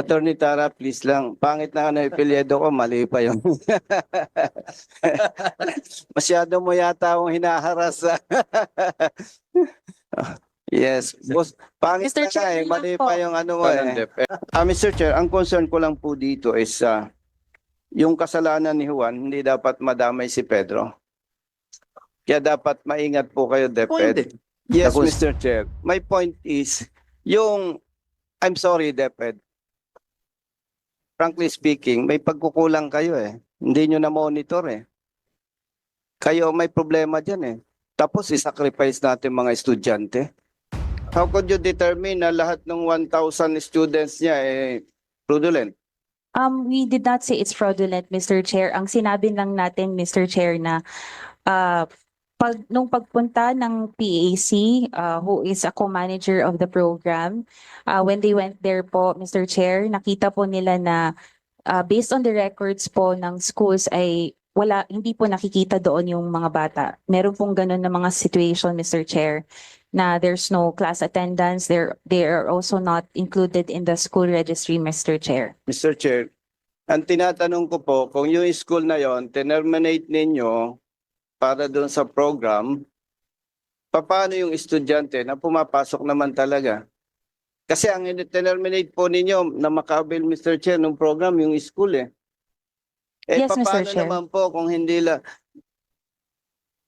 Attorney Tara, please lang. Pangit na ano, ipilyedo ko, mali pa yun. Masyado mo yata akong hinaharas. Yes, boss. Pangit Mr. na nga Chair, eh, mali po. pa yung ano mo eh. Mr. Chair, ang concern ko lang po dito is yung kasalanan ni Juan, hindi dapat madamay si Pedro. Kaya dapat maingat po kayo, DepEd. Yes, Tapos- Mr. Chair. My point is, I'm sorry, DepEd. Frankly speaking, may pagkukulang kayo eh. Hindi nyo na-monitor eh. Kayo may problema dyan eh. Tapos isacrifice natin mga estudyante. How could you determine na lahat ng 1,000 students niya eh fraudulent? We did not say it's fraudulent, Mr. Chair. Ang sinabi lang natin, Mr. Chair, na nung pagpunta ng PAC, who is a co-manager of the program, when they went there po, Mr. Chair, nakita po nila na based on the records po ng schools ay hindi po nakikita doon yung mga bata. Meron pong ganun na mga situation, Mr. Chair, na there's no class attendance. They are also not included in the school registry, Mr. Chair. Mr. Chair, ang tinatanong ko po, kung yung school na yon terminate ninyo para doon sa program, paano yung estudyante na pumapasok naman talaga? Kasi ang terminate po ninyo na makabil, Mr. Chair, ng program, yung school eh. Yes, Mr. Paano Chair. naman po kung hindi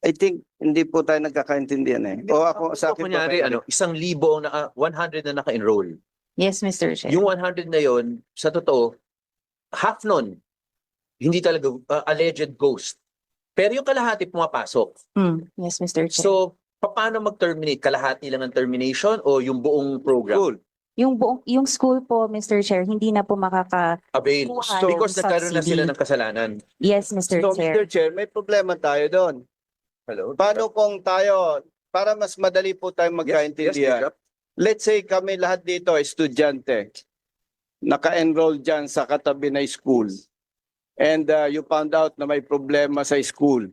I think hindi po tayo nagkakaintindihan eh. O ako sa akin po, Kunyari, kayo. 1,000 100 na naka-enroll. Yes, Mr. Chair. Yung 100 na yon, sa totoo, half nun, hindi talaga alleged ghost. Pero yung kalahati pumapasok. Yes, Mr. Chair. So, paano mag-terminate? Kalahati lang ng termination o yung buong program? School. Yung school po, Mr. Chair, hindi na po Avail. Kuha Because ng nagkaroon na subsidy. sila ng kasalanan. Yes, Mr. So, Chair. Mr. Chair, may problema tayo doon. Hello? Paano kung tayo, para mas madali po tayo magkaintindihan, Bishop. let's say kami lahat dito, estudyante, naka-enroll dyan sa katabi na school, and you found out na may problema sa school,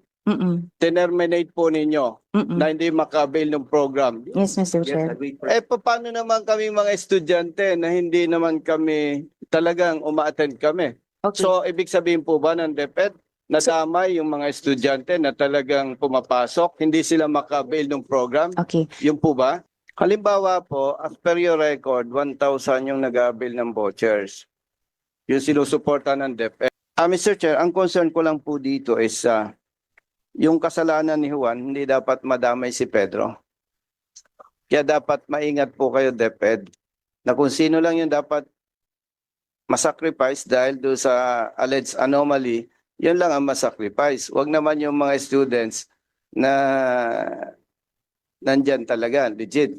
terminate po ninyo na hindi maka-avail ng program. Yes, Mr. Chair. Paano naman kami mga estudyante na hindi naman kami talagang uma-attend kami? Okay. So, ibig sabihin po ba ng DepEd, nadamay yung mga estudyante na talagang pumapasok, hindi sila maka-avail ng program? Okay. Yung po ba? Halimbawa po, as per your record, 1,000 yung nag-avail ng vouchers. Yung sinusuporta ng DepEd. Mr. Chair, ang concern ko lang po dito is yung kasalanan ni Juan, hindi dapat madamay si Pedro. Kaya dapat maingat po kayo, DepEd, na kung sino lang yung dapat masacrifice dahil doon sa alleged anomaly, yun lang ang masacrifice. Huwag naman yung mga students na nandyan talaga, legit.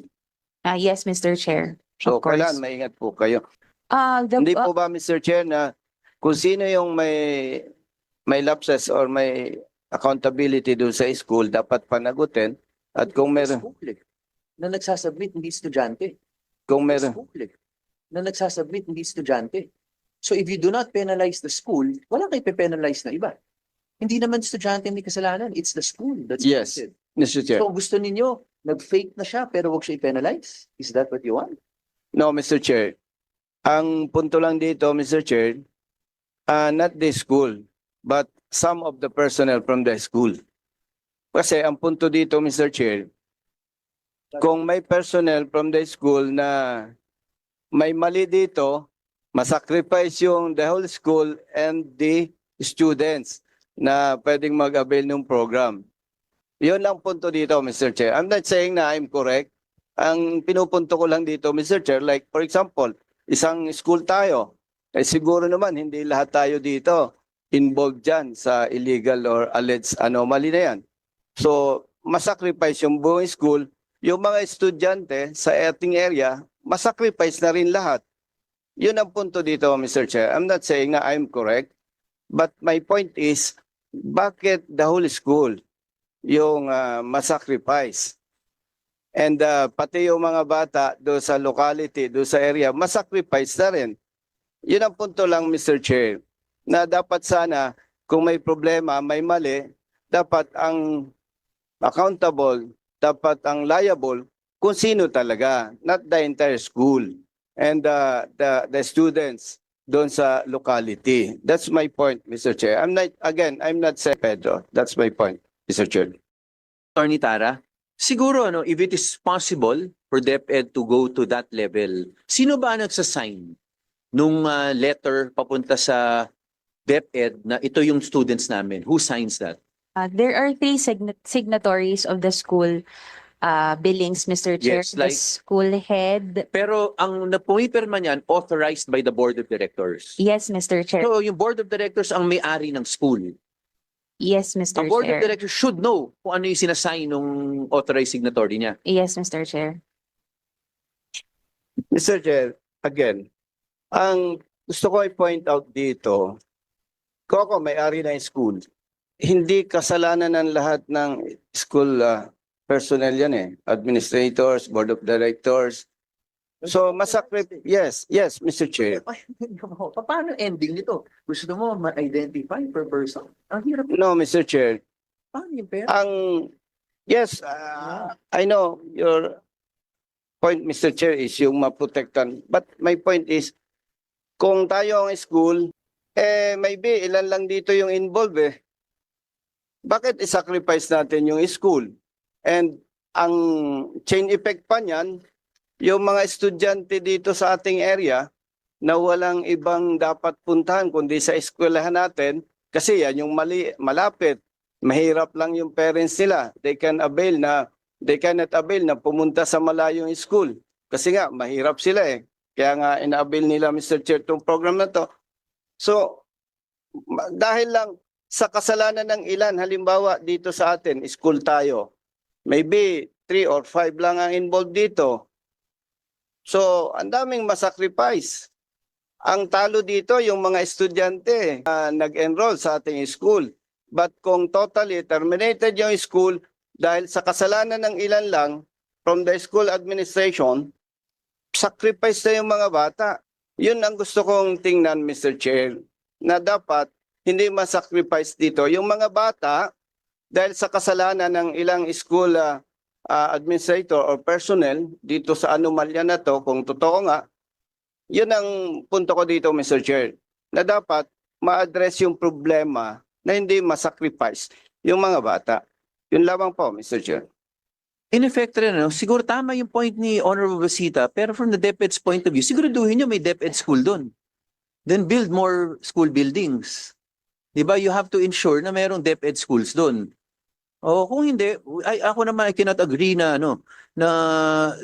Yes, Mr. Chair. So, Of course. kailangan maingat po kayo. The, Hindi po ba, Mr. Chair, na kung sino yung may lapses or may accountability doon sa school, dapat panagutin. At kung meron, Na nagsasubmit, hindi estudyante. kung meron, Na nagsasubmit, hindi estudyante. So if you do not penalize the school, wala kayo pe-penalize na iba. Hindi naman estudyante may kasalanan. It's the school that's Yes. affected. Mr. Chair. So gusto ninyo, nag-fake na siya pero wag siya i-penalize? Is that what you want? No, Mr. Chair. Ang punto lang dito, Mr. Chair, not the school, but some of the personnel from the school. Kasi ang punto dito, Mr. Chair, kung may personnel from the school na may mali dito, masacrifice yung the whole school and the students na pwedeng mag-avail ng program. Yun lang punto dito, Mr. Chair. I'm not saying na I'm correct. Ang pinupunto ko lang dito, Mr. Chair, like for example, isang school tayo, siguro naman hindi lahat tayo dito involved dyan sa illegal or alleged anomaly na yan. So, masacrifice yung buong school, yung mga estudyante sa ating area, masacrifice na rin lahat. Yun ang punto dito, Mr. Chair. I'm not saying na I'm correct, but my point is, bakit the whole school yung masacrifice? And pati yung mga bata do sa locality, do sa area, masacrifice na rin. Yun ang punto lang, Mr. Chair, na dapat sana, kung may problema, may mali, dapat ang accountable, dapat ang liable, kung sino talaga, not the entire school. and the students doon sa locality. That's my point, Mr. Chair. I'm not saying Pedro. That's my point, Mr. Chair. Attorney Tara, siguro if it is possible for DepEd to go to that level, sino ba nagsasign nung letter papunta sa DepEd na ito yung students namin? Who signs that? There are three signatories of the school billings, Mr. Chair. Yes, The like- school head. Pero ang napumipirma niyan, authorized by the Board of Directors. Yes, Mr. Chair. So yung Board of Directors ang may-ari ng school. Yes, Mr. Ang Board of Chair. Directors should know kung ano yung sinasign ng authorized signatory niya. Yes, Mr. Chair. Mr. Chair, again, ang gusto ko i-point out dito, kung ako may-ari ng school, hindi kasalanan ng lahat ng school personnel yan eh. Administrators, Board of Directors. So, yes, Mr. Chair. Paano ending nito? Gusto mo ma-identify per person? Ang hirap. No, Mr. Chair. Paano yung pera? Yes, I know your point, Mr. Chair, is yung maprotektan. But my point is, kung tayo ang school, maybe ilan lang dito yung involved eh. Bakit i-sacrifice natin yung school? And ang chain effect pa niyan, yung mga estudyante dito sa ating area na walang ibang dapat puntahan kundi sa eskwelahan natin kasi yan yung malapit. Mahirap lang yung parents nila. They cannot avail na pumunta sa malayong school. Kasi nga, mahirap sila eh. Kaya nga, ina-avail nila, Mr. Chair, itong program na to. So, dahil lang sa kasalanan ng ilan, halimbawa dito sa atin, school tayo. Maybe 3 or 5 lang ang involved dito. So, ang daming masacrifice. Ang talo dito, yung mga estudyante nag-enroll sa ating school. But kung totally terminated yung school dahil sa kasalanan ng ilan lang from the school administration, sacrifice na yung mga bata. Yun ang gusto kong tingnan, Mr. Chair, na dapat hindi masacrifice dito. Yung mga bata, dahil sa kasalanan ng ilang school administrator or personnel dito sa anomalya na to, kung totoo nga, yun ang punto ko dito, Mr. Chair, na dapat ma-address yung problema na hindi masacrifice yung mga bata. Yun lamang po, Mr. Chair. In effect rin, siguro tama yung point ni Honorable Basita, pero from the DepEd's point of view, siguraduhin nyo may DepEd school doon. Then build more school buildings. Diba? You have to ensure na mayroong DepEd schools doon. O kung hindi, ako naman I cannot agree na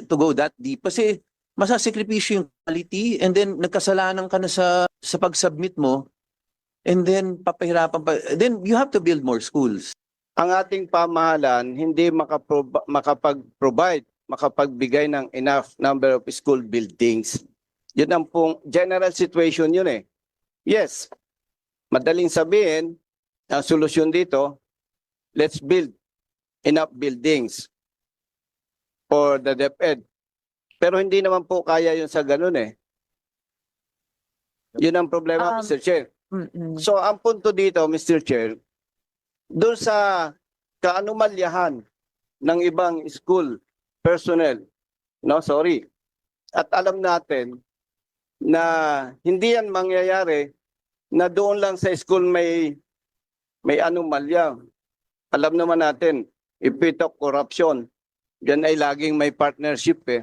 to go that deep kasi masasakripisyo yung quality and then nagkasalanan ka na sa pag-submit mo and then papahirapan pa. Then you have to build more schools. Ang ating pamahalaan hindi makapagbigay ng enough number of school buildings. Yun ang pong general situation yun eh. Yes, madaling sabihin, ang solusyon dito, let's build enough buildings for the DepEd. Pero hindi naman po kaya yun sa ganun eh. Yun ang problema, Mr. Chair. So ang punto dito, Mr. Chair, doon sa kaanumalyahan ng ibang school personnel, at alam natin na hindi yan mangyayari na doon lang sa school may anomalya. Alam naman natin, ipitok corruption, yan ay laging may partnership eh.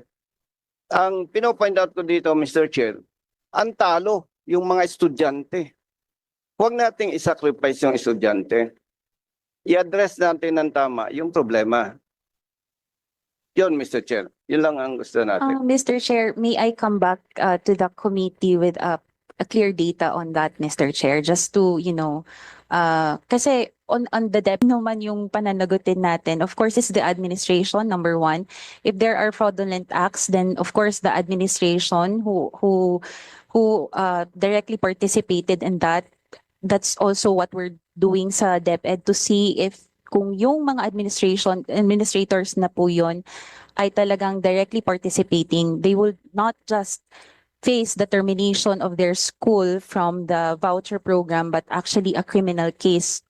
Ang pinopoint out ko dito, Mr. Chair, ang talo yung mga estudyante. Huwag nating isacrifice yung estudyante. I-address natin ng tama yung problema. Yun, Mr. Chair. Yun lang ang gusto natin. Mr. Chair, may I come back to the committee with a clear data on that, Mr. Chair, just to, kasi on the depth naman yung pananagutin natin, of course, is the administration, number one. If there are fraudulent acts, then of course the administration who directly participated in that, that's also what we're doing sa DepEd to see if kung yung mga administrators na po yun ay talagang directly participating, they will not just face the termination of their school from the voucher program but actually a criminal case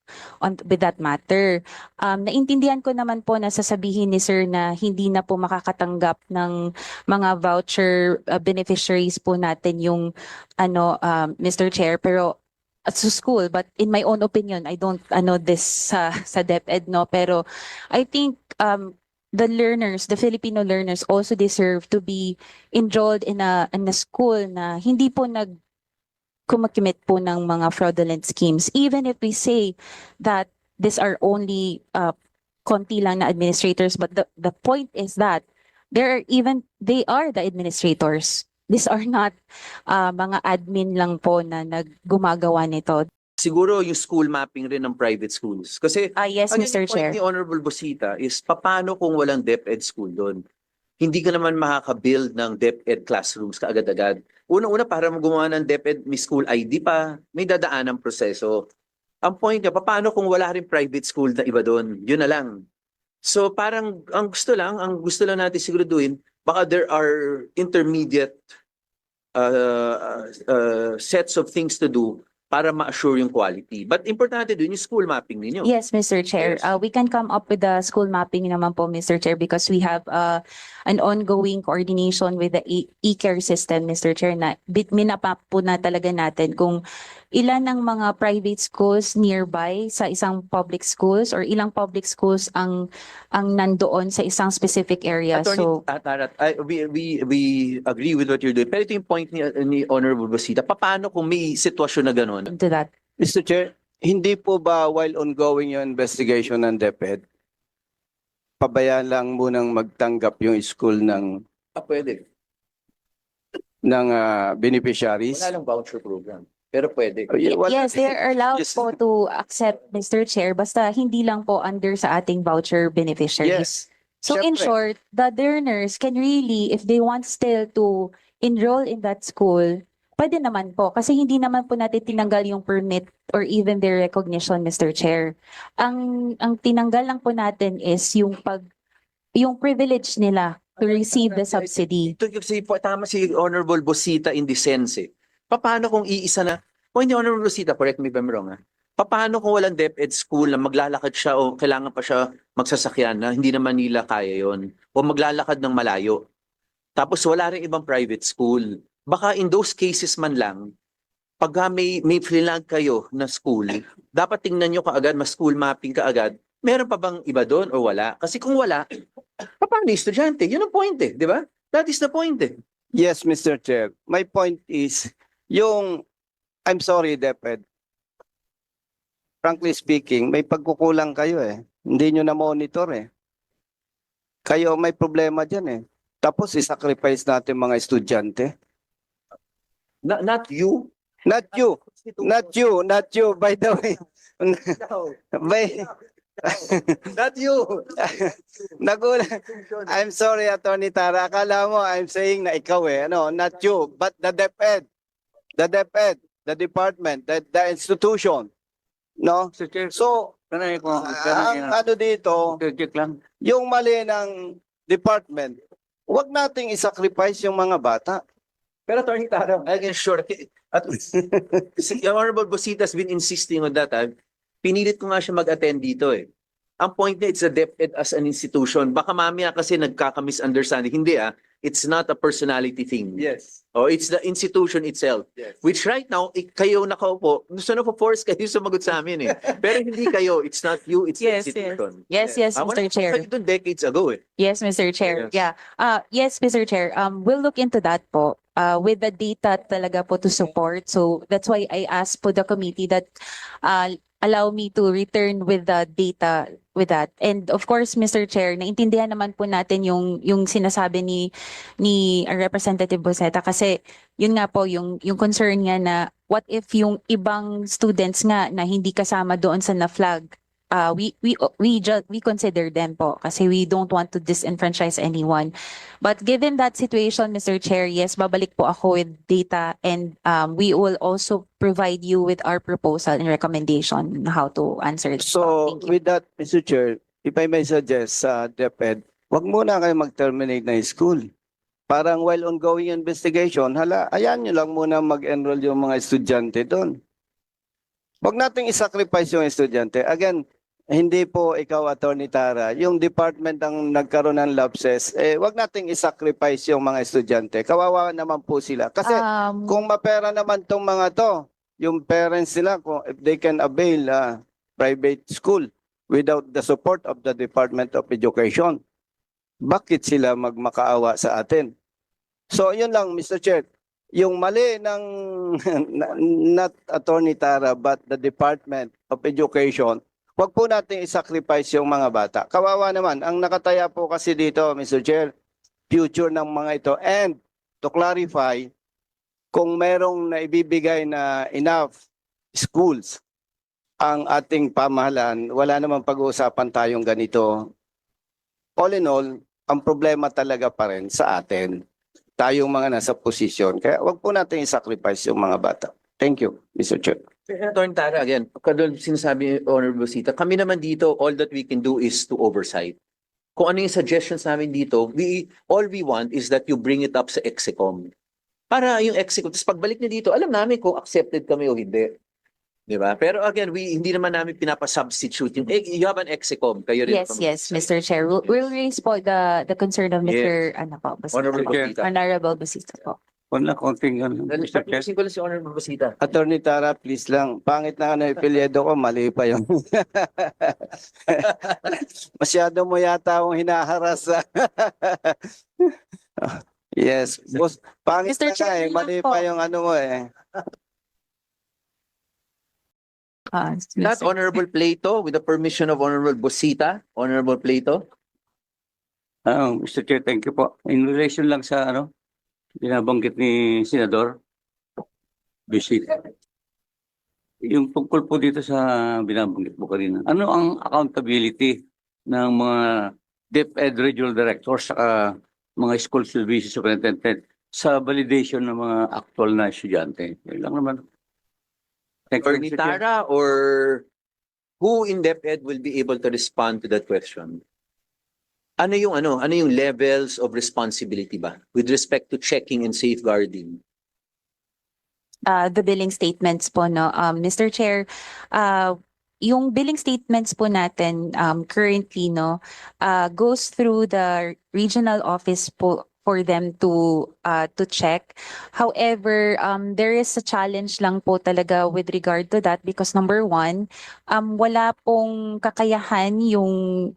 with that matter. Naintindihan ko naman po na sasabihin ni sir na hindi na po makakatanggap ng mga voucher beneficiaries po natin yung Mr. Chair, pero sa school, but in my own opinion, I don't this sa DepEd, no, pero I think the learners, the Filipino learners also deserve to be enrolled in a school na hindi po kumakimit po ng mga fraudulent schemes. Even if we say that these are only konti lang na administrators, but the point is that they are the administrators. These are not mga admin lang po na naggumagawa nito. Siguro yung school mapping rin ng private schools. Kasi Yes, again, Mr. yung point Chair. ni Honorable Busita is paano kung walang DepEd school doon? Hindi ka naman makaka-build ng DepEd classrooms kaagad-agad. Una-una, para gumawa ng DepEd, may school ID pa, may dadaan ng proseso. Ang point niya, paano kung wala rin private school na iba doon? Yun na lang. So parang ang gusto lang natin siguraduhin, baka there are intermediate sets of things to do para ma-assure yung quality. But importante dun yung school mapping ninyo. Yes, Mr. Chair. Yes. We can come up with the school mapping naman po, Mr. Chair, because we have an ongoing coordination with the e-care system, Mr. Chair, na minapap po na talaga natin kung ilan ang mga private schools nearby sa isang public schools or ilang public schools ang nandoon sa isang specific area. Attorney So, Tarat, we agree with what you're doing. Pero ito yung point ni Honorable Busita. Paano kung may sitwasyon na gano'n? into that. Mr. Chair, hindi po ba while ongoing yung investigation ng DepEd, pabayaan lang munang magtanggap yung school ng Pwede. beneficiaries? Wala lang voucher program. Pero pwede. Yes, they are allowed Yes. po to accept, Mr. Chair, basta hindi lang po under sa ating voucher beneficiaries. Yes. So in Syempre. short, the learners can really, if they want still to enroll in that school, pwede naman po. Kasi hindi naman po natin tinanggal yung permit or even their recognition, Mr. Chair. Ang tinanggal lang po natin is yung privilege nila to receive the subsidy. Ito kasi tama si Honorable Busita in the sense eh. Paano kung iisa na, kung hindi Honorable Busita, correct me if I'm wrong paano kung walang DepEd school na maglalakad siya o kailangan pa siya magsasakyan na hindi naman nila kaya yon o maglalakad ng malayo. Tapos wala rin ibang private school. Baka in those cases man lang, pag may flag kayo na school, dapat tingnan nyo kaagad, mas school mapping kaagad, meron pa bang iba doon o wala? Kasi kung wala, paano yung estudyante? Yun ang point di ba? That is the point Yes, Mr. Chair. My point is, I'm sorry, DepEd. Frankly speaking, may pagkukulang kayo Hindi nyo na-monitor Kayo may problema dyan Tapos isacrifice natin mga estudyante. Not you. Not you. Not you, by the way. Not you. Nagulat. I'm sorry, Attorney Tara. Akala mo, I'm saying na ikaw not you, but the DepEd. The DepEd, the department, the institution. No? So, ang ano dito, yung mali ng department, wag nating isacrifice yung mga bata. Pero Attorney Tara, I can assure, si Honorable Busita has been insisting on that. Pinilit ko nga siya mag-attend dito Ang point niya, it's a DepEd as an institution. Baka mamaya kasi nagkaka-misunderstanding. Hindi it's not a personality thing. Yes. It's the institution itself. Yes. Which right now, kayo nakaupo, gusto na po-force kayo sumagot sa amin Pero hindi kayo, it's not you, it's Yes, the institution. Yes, Wala Mr. Chair. kayo doon decades ago Yes, Mr. Chair. Yes. Yeah. Yes, Mr. Chair. We'll look into that po. With the data talaga po to support. So that's why I asked po the committee that allow me to return with the data with that. And of course, Mr. Chair, naintindihan naman po natin yung sinasabi ni Representative Buseta kasi yun nga po yung concern niya na what if yung ibang students nga na hindi kasama doon sa na-flag, we consider them po kasi we don't want to disenfranchise anyone. But given that situation, Mr. Chair, yes, babalik po ako with data and we will also provide you with our proposal and recommendation on how to answer this. So, Thank you. with that, Mr. Chair, if I may suggest sa DepEd, wag muna kayo mag-terminate na school. Parang while ongoing investigation, hala, ayan nyo lang muna mag-enroll yung mga estudyante doon. Huwag nating isacrifice yung estudyante. Again, hindi po ikaw, Attorney Tara, yung department ang nagkaroon ng lapses, huwag nating isacrifice yung mga estudyante. Kawawa naman po sila. Kasi kung mapera naman tong mga to, yung parents nila, kung if they can avail private school without the support of the Department of Education, bakit sila magmakaawa sa atin? So yun lang, Mr. Chair. Yung mali ng not Attorney Tara but the Department of Education, wag po natin isacrifice yung mga bata. Kawawa naman. Ang nakataya po kasi dito, Mr. Chair, future ng mga ito. And to clarify, kung merong naibibigay na enough schools ang ating pamahalaan, wala namang pag-uusapan tayong ganito. All in all, ang problema talaga pa rin sa atin. Tayong mga nasa posisyon. Kaya wag po natin i-sacrifice yung mga bata. Thank you, Mr. Chair. Attorney Tara, again, kadol sinasabi ni Honorable Busita, kami naman dito, all that we can do is to oversight. Kung ano yung suggestions namin dito, all we want is that you bring it up sa EXECOM. Para yung EXECOM, tapos pagbalik niya dito, alam namin kung accepted kami o hindi. Di ba? Pero again, hindi naman namin pinapa-substitute yung, you have an EXECOM, kayo rin. Yes, Mr. Chair. We'll raise po the concern of Mr. Ano po, Busita. Honorable Busita. Honorable Busita po. Wala konting Mr. Chair. Tapusin ko lang si Honorable Busita. Attorney Tara, please lang. Pangit na ano, ipilyedo ko, mali pa yun. Masyado mo yata akong hinaharas. Yes, boss. Pangit Mr. na Chair, nga eh, yun lang mali po. pa yung ano mo eh. Not Mr. Honorable Plato, with the permission of Honorable Busita. Honorable Plato. Mr. Chair, thank you po. In relation lang sa binabanggit ni Senador Visit. Yung tungkol po dito sa binabanggit mo kanina, ano ang accountability ng mga DepEd Regional Directors sa mga School Services Superintendent sa validation ng mga actual na estudyante? Yun lang naman. Thank you, Attorney Mr. Chair. Tara, or who in DepEd will be able to respond to that question? Ano yung levels of responsibility ba with respect to checking and safeguarding? The billing statements po, no, Mr. Chair, yung billing statements po natin currently, no, goes through the regional office po for them to check. However, there is a challenge lang po talaga with regard to that because number one, wala pong kakayahan yung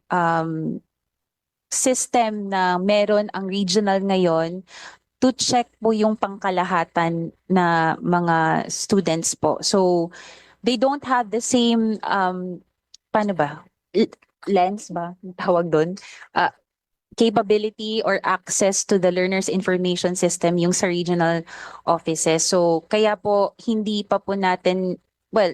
system na meron ang regional ngayon to check po yung pangkalahatan na mga students po. So, they don't have the same, paano ba? Lens ba? Ang tawag doon? Capability or access to the learner's information system yung sa regional offices. So, kaya po, hindi pa po natin, well,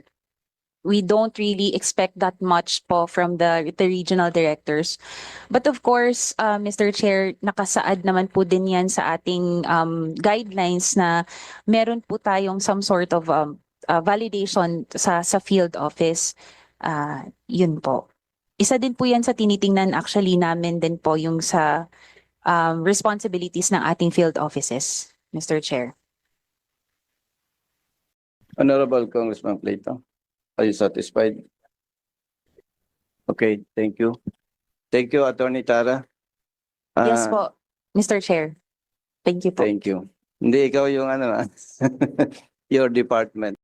we don't really expect that much po from the regional directors. But of course, Mr. Chair, nakasaad naman po din yan sa ating guidelines na meron po tayong some sort of validation sa field office. Yun po. Isa din po yan sa tinitingnan actually namin din po yung sa responsibilities ng ating field offices, Mr. Chair. Honorable Congressman Plato, are you satisfied? Okay, thank you. Thank you, Attorney Tara. Yes po, Mr. Chair. Thank you po. Thank you. Hindi ikaw yung your department.